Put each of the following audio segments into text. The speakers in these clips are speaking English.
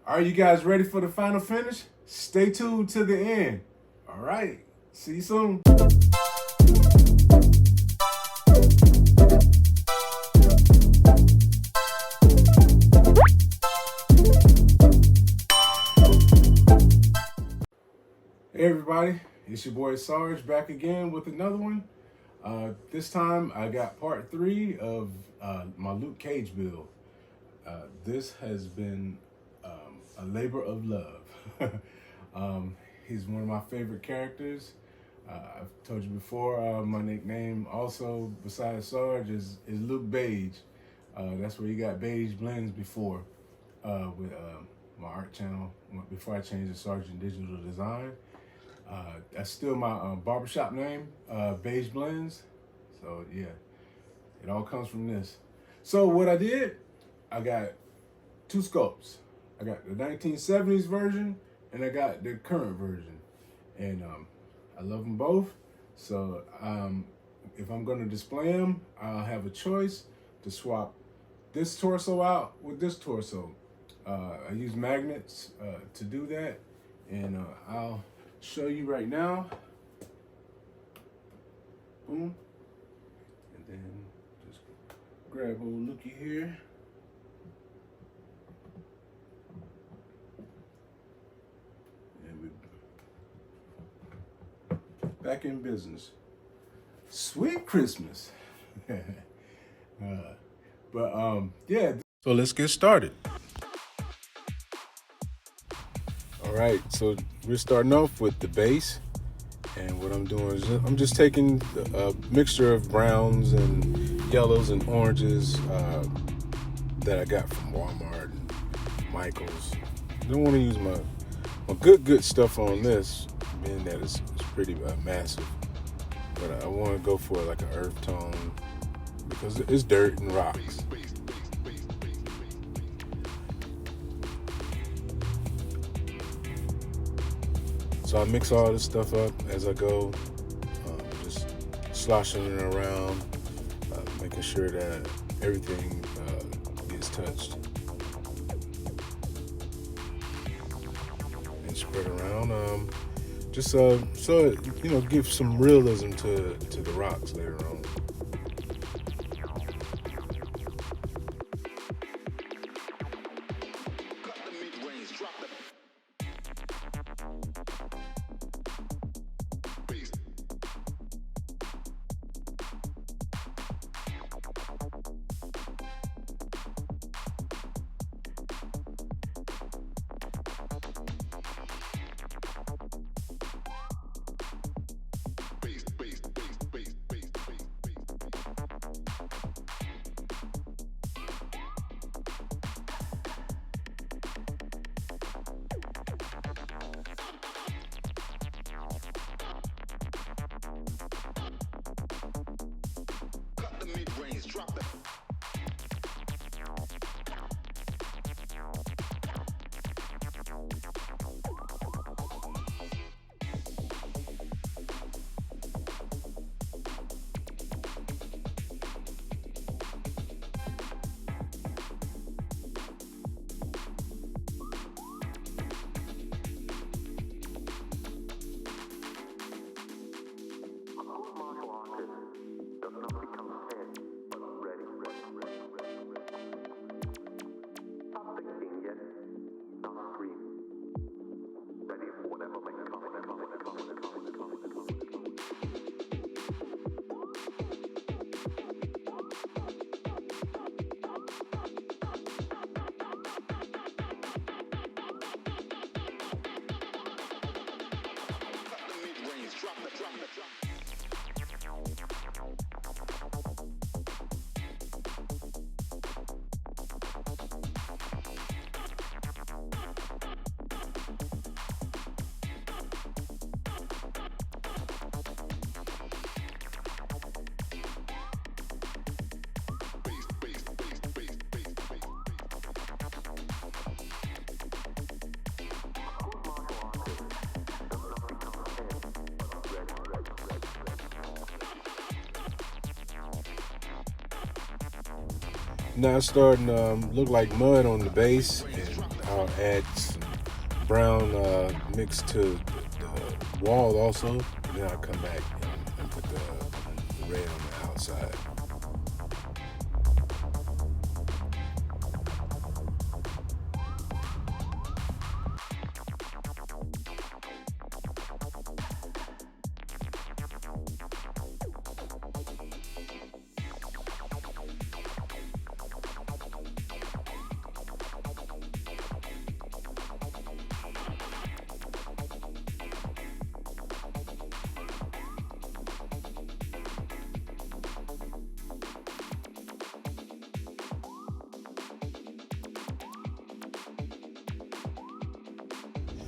Are you guys ready for the final finish? Stay tuned to the end. All right. See you soon. Hey everybody, it's your boy Sarge back again with another one. This time I got part 3 of my Luke Cage build. This has been a labor of love. He's one of my favorite characters. I've told you before, my nickname also besides Sarge is Luke Beige. That's where you got Beige Blends before with my art channel before I changed to Sargent Digital Design. That's still my barbershop name, Beige Blends. So yeah, it all comes from this. So what I did, I got 2 sculpts. I got the 1970s version and I got the current version. And I love them both. So if I'm gonna display them, I'll have a choice to swap this torso out with this torso. I use magnets to do that. And I'll show you right now. Boom. And then just grab old Lookie here. And we're back in business. Sweet Christmas. Yeah. So let's get started. All right, so we're starting off with the base, and what I'm doing is I'm just taking a mixture of browns and yellows and oranges that I got from Walmart and Michael's. I don't want to use my good stuff on this, being that it's pretty massive, but I want to go for like an earth tone because it's dirt and rocks. So I mix all this stuff up as I go, just sloshing it around, making sure that everything gets touched and spread around. Just so give some realism to the rocks later on. Now it's starting to look like mud on the base, and I'll add some brown mix to the wall also, and then I'll come back and put the red on the outside.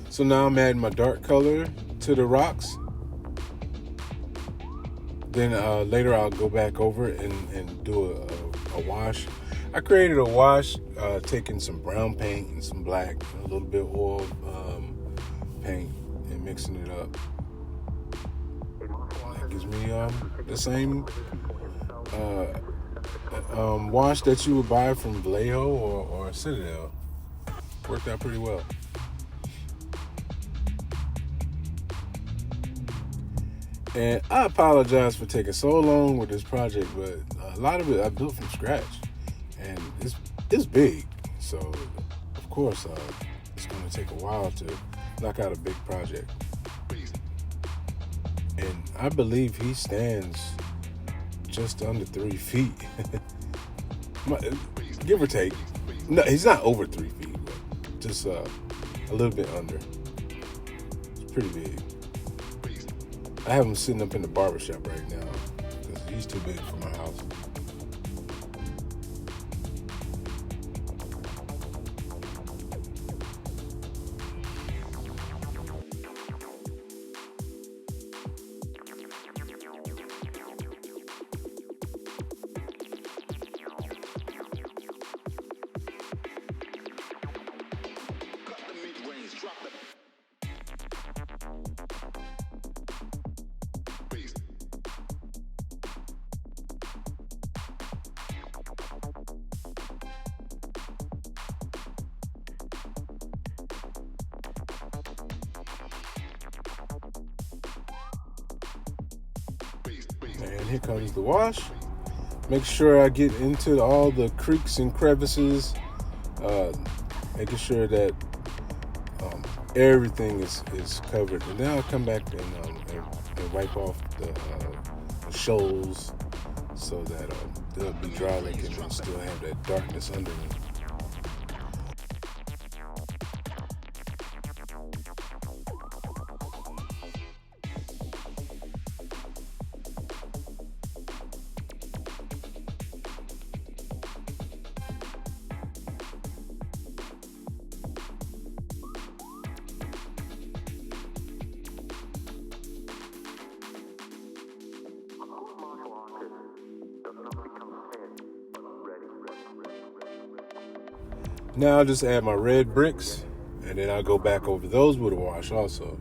So now I'm adding my dark color to the rocks. Then later I'll go back over and do a wash. I created a wash taking some brown paint and some black, and a little bit of oil paint, and mixing it up. That gives me the same wash that you would buy from Vallejo or Citadel. Worked out pretty well. And I apologize for taking so long with this project, but a lot of it I built from scratch, and it's big. So, of course, it's going to take a while to knock out a big project. And I believe he stands just under 3 feet, give or take. No, he's not over 3 feet, but just a little bit under. It's pretty big. I have him sitting up in the barbershop right now because he's too big for my house. And here comes the wash. Make sure I get into all the creeks and crevices, making sure that everything is covered. And then I'll come back and wipe off the shoals so that they'll be dry, like, and still have that darkness under them. Now I'll just add my red bricks, and then I'll go back over those with a wash also.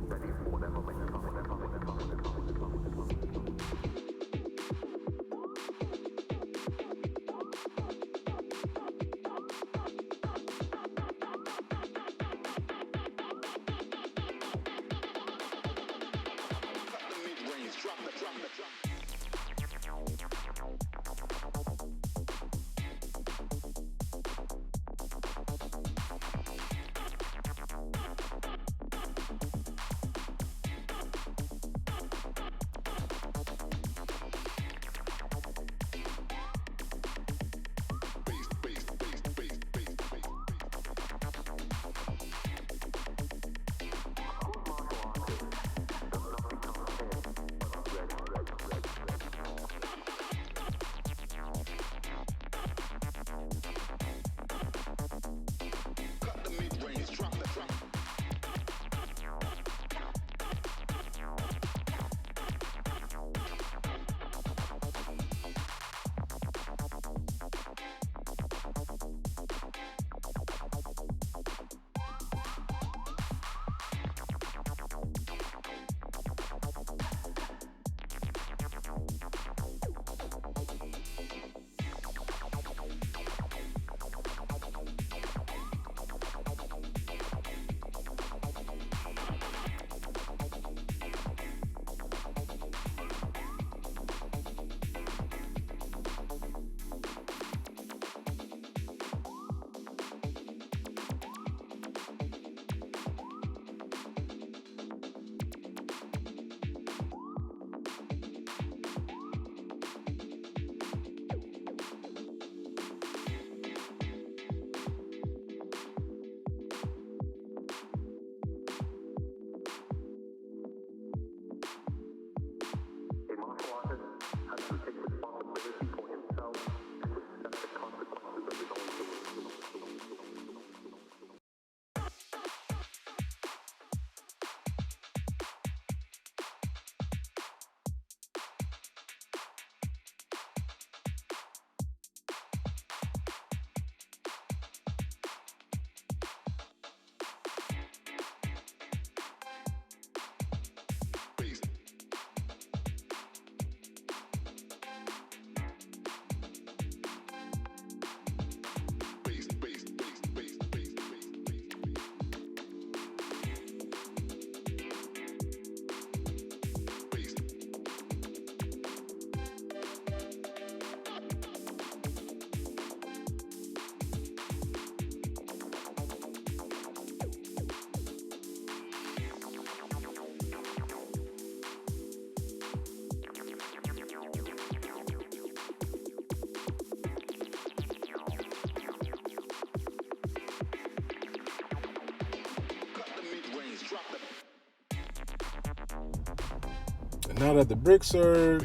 now that the bricks are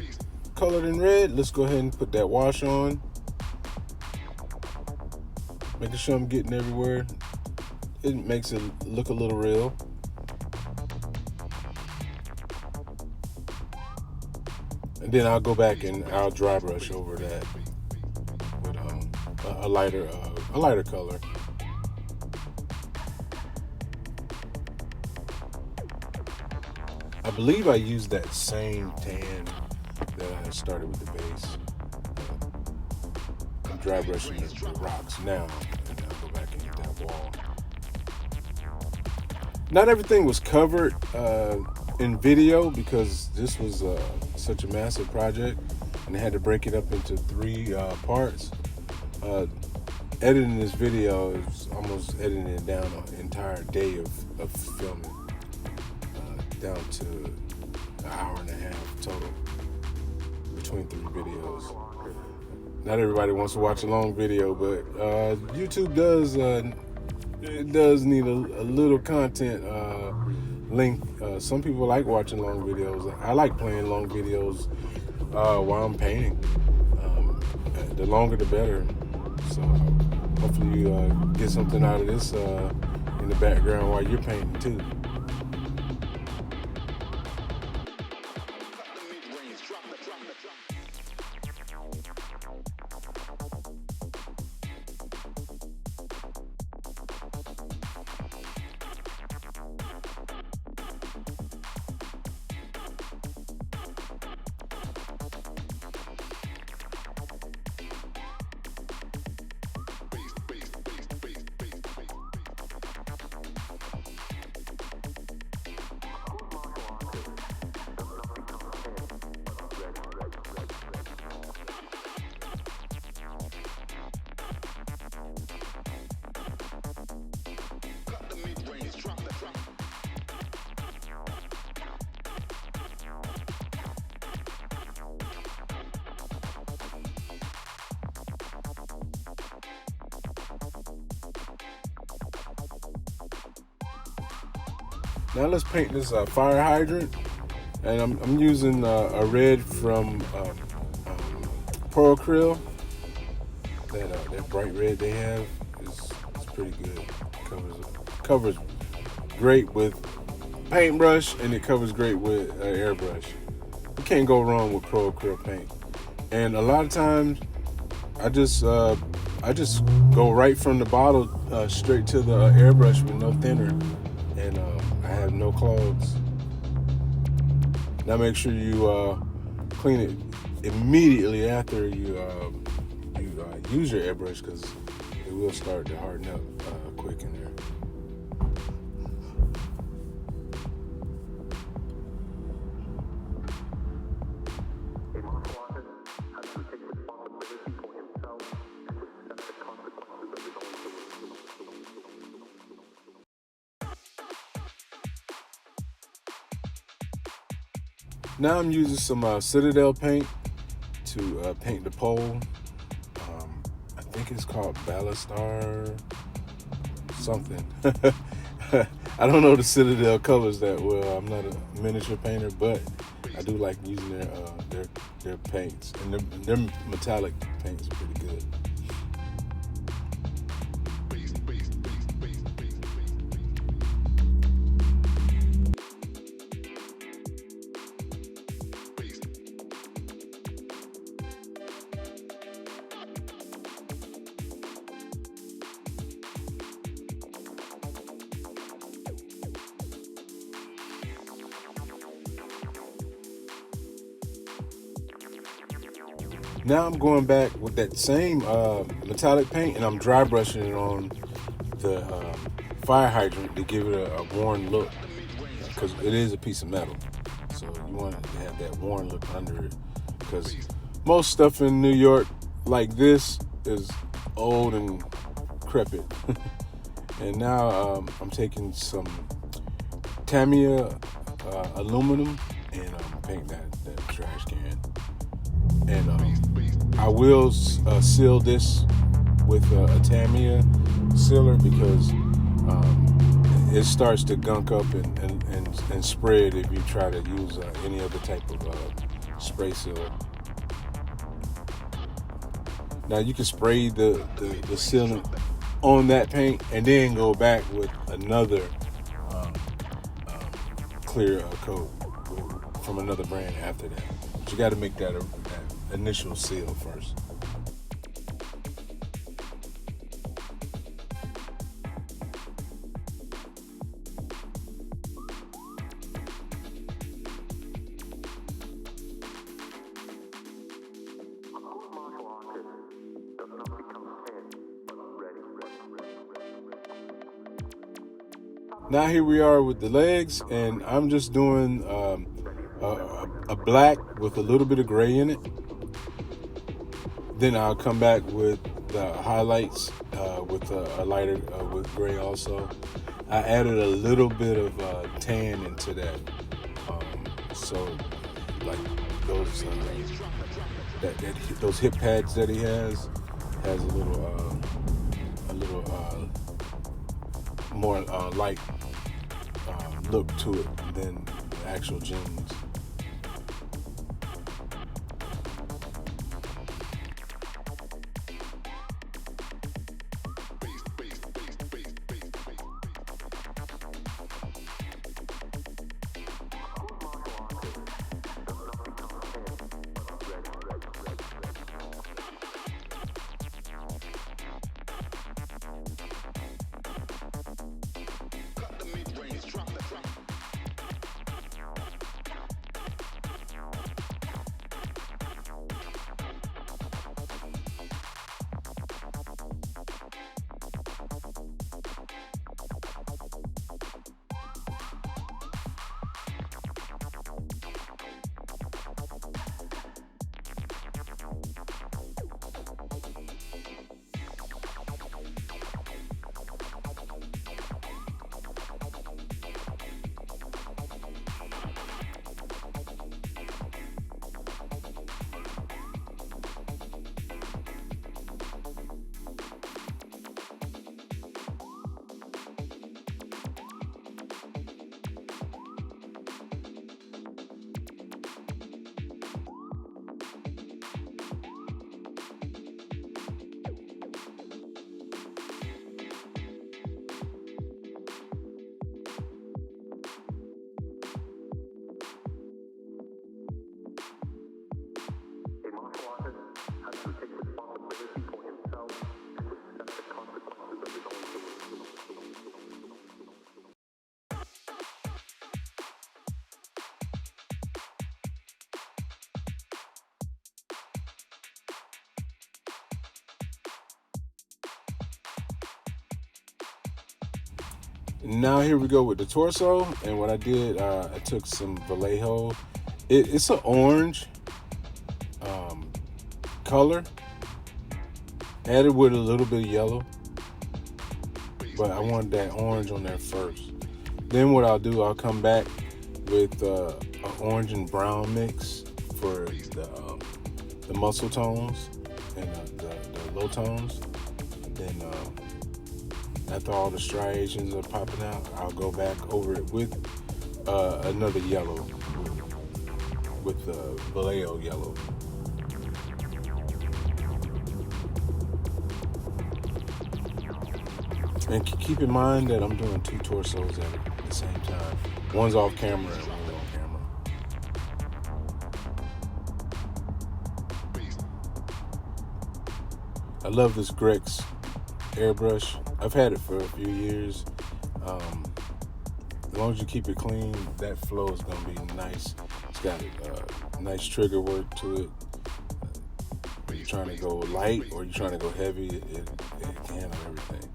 colored in red, let's go ahead and put that wash on. Making sure I'm getting everywhere. It makes it look a little real. And then I'll go back and I'll dry brush over that with a lighter color. I believe I used that same tan that I started with the base. I'm dry brushing the rocks now, and I'll go back and hit that wall. Not everything was covered in video because this was such a massive project, and I had to break it up into 3 parts. Editing this video is almost editing it down an entire day of filming, down to an hour and a half total between 3 videos. Not everybody wants to watch a long video, but YouTube does need a little content length. Some people like watching long videos. I like playing long videos while I'm painting. The longer the better. So hopefully you get something out of this in the background while you're painting too. Now let's paint this fire hydrant, and I'm using a red from Pearl Acryl. That bright red they have is pretty good. Covers great with paintbrush, and it covers great with airbrush. You can't go wrong with Pearl Acryl paint. And a lot of times, I just go right from the bottle straight to the airbrush with no thinner, and I have no clogs. Now make sure you clean it immediately after you use your airbrush, because it will start to harden up quick in there. Now I'm using some Citadel paint to paint the pole. I think it's called Ballastar something. I don't know the Citadel colors that well. I'm not a miniature painter, but I do like using their paints, and their metallic paints are pretty good. Now I'm going back with that same metallic paint, and I'm dry brushing it on the fire hydrant to give it a worn look, because it is a piece of metal. So you want to have that worn look under it, because most stuff in New York like this is old and decrepit. And now I'm taking some Tamiya aluminum, and I'm painting that trash can. And I will seal this with a Tamiya sealer, because it starts to gunk up and spread if you try to use any other type of spray sealer. Now you can spray the sealant on that paint and then go back with another clear coat from another brand after that. But you got to make that initial seal first. Now here we are with the legs, and I'm just doing a black with a little bit of gray in it. Then I'll come back with the highlights with a lighter with gray also. I added a little bit of tan into that, so like those those hip pads that he has a little more light look to it than the actual jeans. Now here we go with the torso, and what I did, I took some Vallejo. It's an orange color, added with a little bit of yellow, but I wanted that orange on there first. Then what I'll do, I'll come back with an orange and brown mix for the muscle tones and the low tones. Then after all the striations are popping out, I'll go back over it with another yellow, with the Vallejo yellow. And keep in mind that I'm doing two torsos at the same time. One's off camera and one's on camera. I love this Grex airbrush. I've had it for a few years. As long as you keep it clean, that flow is going to be nice. It's got nice trigger work to it. Are you trying to go light or you're trying to go heavy? It can handle everything.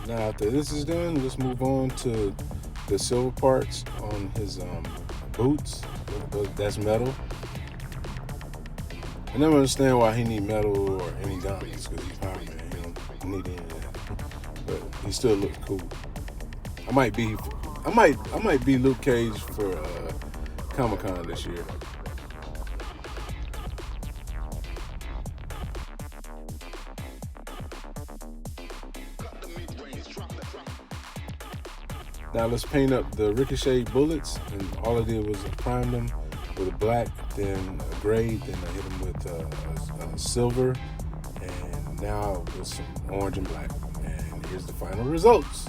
Now after this is done, let's move on to the silver parts on his boots. That's metal. I never understand why he need metal or any diamonds, because he's Power Man. He don't need any of that. But he still looks cool. I might be Luke Cage for Comic-Con this year. Now let's paint up the ricochet bullets, and all I did was prime them with a black, then a gray, then I hit them with a silver, and now with some orange and black. And here's the final results.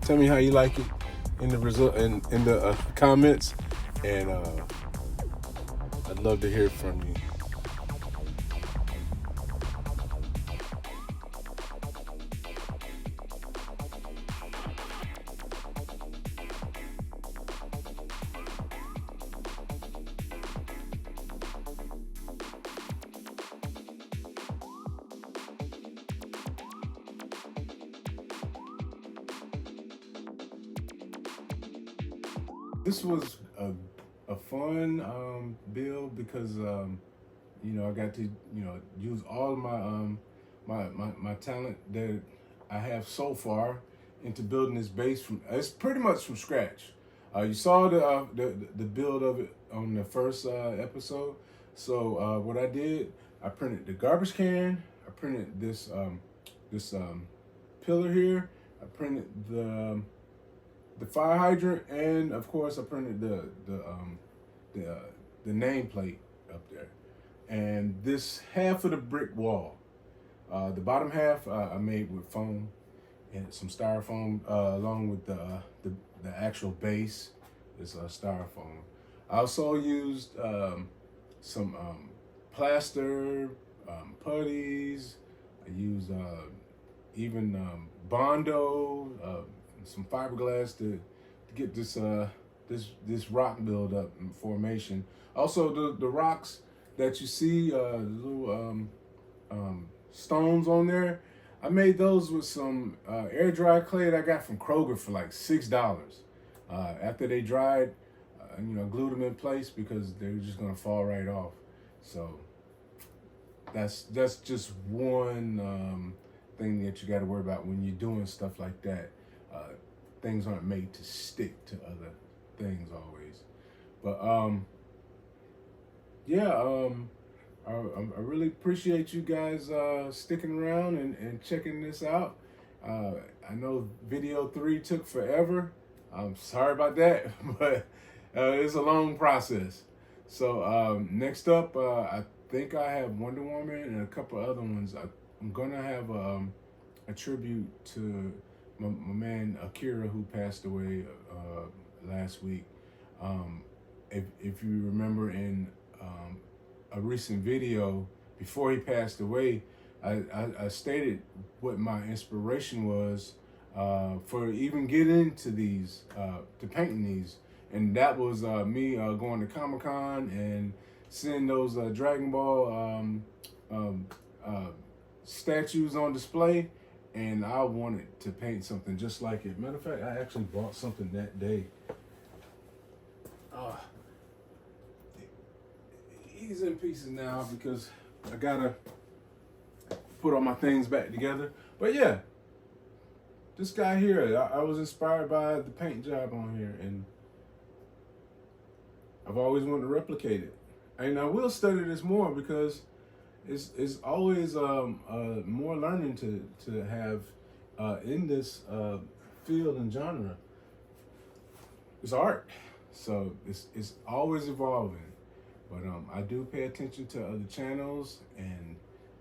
Tell me how you like it in the comments, and I'd love to hear from you. This was a fun build because I got to use all of my talent that I have so far into building this base it's pretty much from scratch. You saw the build of it on the first episode. So what I did, I printed the garbage can, I printed this pillar here, I printed the fire hydrant, and of course I printed the nameplate up there. And this half of the brick wall, the bottom half I made with foam and some styrofoam, along with the actual base is styrofoam. I also used some plaster, putties. I used even Bondo, some fiberglass to get this rock build up in formation. Also, the rocks that you see, the little stones on there, I made those with some air dry clay that I got from Kroger for like $6. After they dried, I glued them in place because they were just gonna fall right off. So that's just one thing that you got to worry about when you're doing stuff like that. Things aren't made to stick to other things always. But I really appreciate you guys sticking around and checking this out. I know video 3 took forever. I'm sorry about that, but it's a long process. So next up, I think I have Wonder Woman and a couple other ones. I'm gonna have a tribute to my man Akira, who passed away last week. If you remember in a recent video before he passed away, I stated what my inspiration was for even getting into these, to painting these. And that was me going to Comic-Con and seeing those Dragon Ball statues on display, and I wanted to paint something just like it. Matter of fact, I actually bought something that day. He's in pieces now because I gotta put all my things back together. But yeah, this guy here, I was inspired by the paint job on here, and I've always wanted to replicate it. And I will study this more because it's always more learning to have in this field and genre. It's art, so it's always evolving. But I do pay attention to other channels, and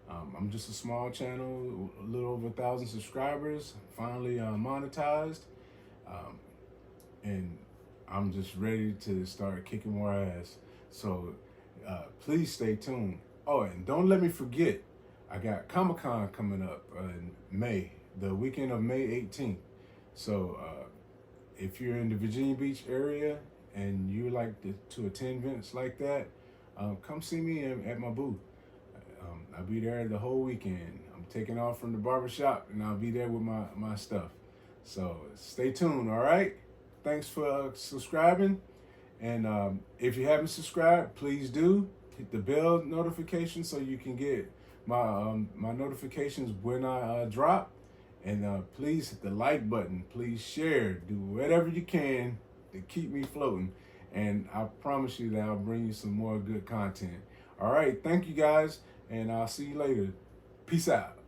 I'm just a small channel, a little over 1,000 subscribers, finally monetized, and I'm just ready to start kicking more ass. So please stay tuned. Oh, and don't let me forget, I got Comic-Con coming up in May, the weekend of May 18th. So if you're in the Virginia Beach area and you like to attend events like that, come see me at my booth. I'll be there the whole weekend. I'm I'm taking off from the barbershop, and I'll be there with my stuff. So stay tuned, all right? Thanks for subscribing. And if you haven't subscribed, please do. Hit the bell notification so you can get my notifications when I drop. And please hit the like button. Please share. Do whatever you can to keep me floating. And I promise you that I'll bring you some more good content. All right. Thank you, guys. And I'll see you later. Peace out.